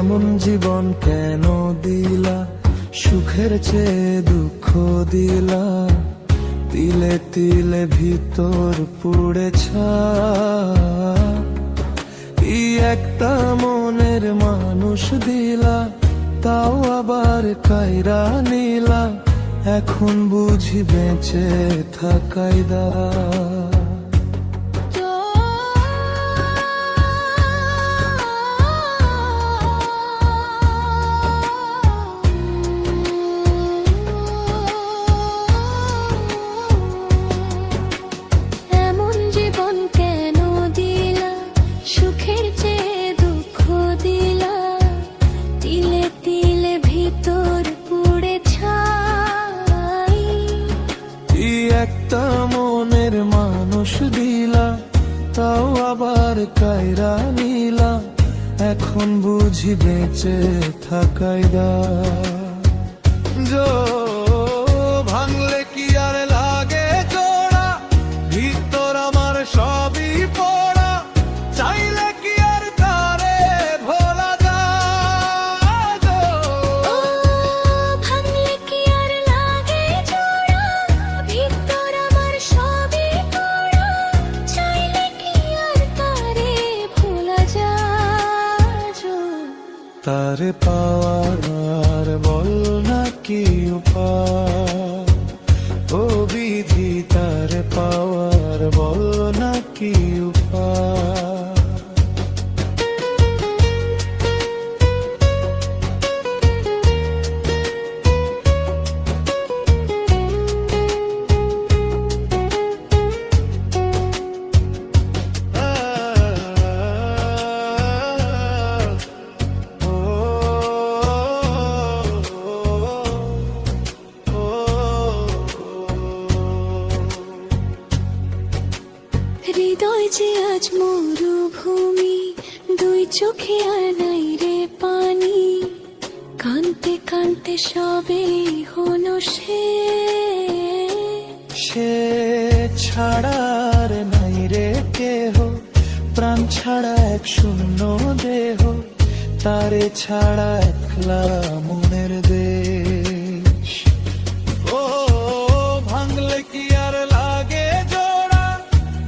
এমন জীবন কেন দিলা, সুখের চেয়ে দুঃখ দিলা, তিলে তিলে ভিতর পুড়ে ছাই একটা মনের মানুষ দিলা, তাও আবার কায়রা নিলা, এখন বুঝি বেঁচে থাকাই দাঁড়া। একটা মনের মানুষ দিলা, তাও আবার কায়রা নিলা, এখন বুঝি বেঁচে থাকাই দায়। ভাঙলে কি আর লাগে জোড়া, ভিতর আমার সবই পড়া, চাইলে কি আর তারে ভোলা যায়। ভাঙলে কি আর লাগে জোড়া, ভিতর আমার সবই পড়া, চাইলে কি আর তারে ভোলা যায়। তারে পাওয়ার আর বল না কি উপায়, ও বিধি তারে পাওয়ার বল না কি উপায়। হৃদয় যে আজ মরুভূমি, দুই চোখে আর নাই রে পানি, কানতে কানতে সবে হলো সে ছাড়ার নাই রে কেহ, প্রাণ ছাড়া এক শূন্য দেহ, তারে ছাড়া একলা মনের দেশ। ও ভাঙলে কি আর লাগে জোড়া,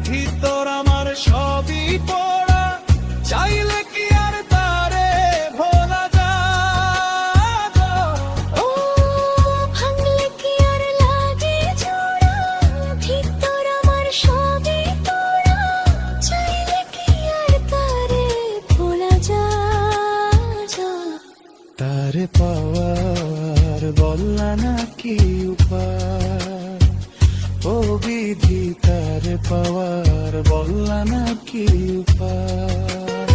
ভিতর আমার সবই পড়া, চাইলে কি আর তারে ভোলা যায়। ও ভাঙলে কি আর লাগে জোড়া, ভিতর আমার সবই পড়া, চাইলে কি আর তারে ভোলা যায়। তারে পাওয়ার বললা না কি উপায়, ও বিধি তারে পাওয়ার বললা না কি উপায়।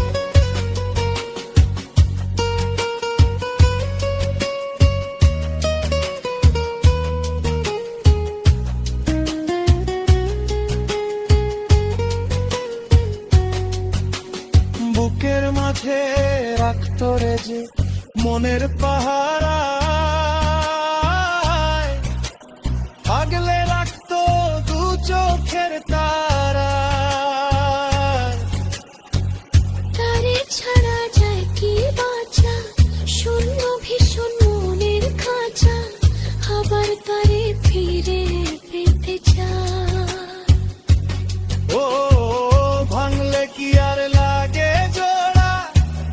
বুকের মাঝে রাখত রে যে মনের পাহারা, আগলে রাখতো দু চোখের তারা। তারে ছাড়া যায় কি বাঁচা, শূন্য ভীষণ মনের খাঁচা, আবার তারে ফিরে পেতে চায়। ও ভাঙলে কি আর লাগে জোড়া,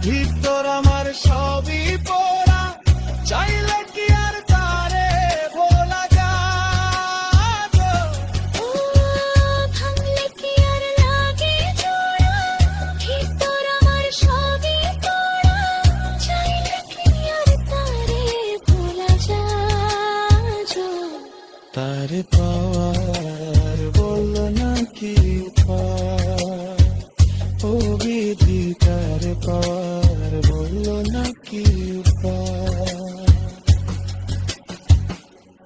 ভিতর আমার সবই পড়া, চাইলে কি আর তারে ভোলা যায়। ও ভাঙলে কি আর লাগে জোড়া, ভিতর আমার সবই পড়া, চাইলে কি আর তারে ভোলা যায়। তারে পাওয়ার বল না কি উপায়।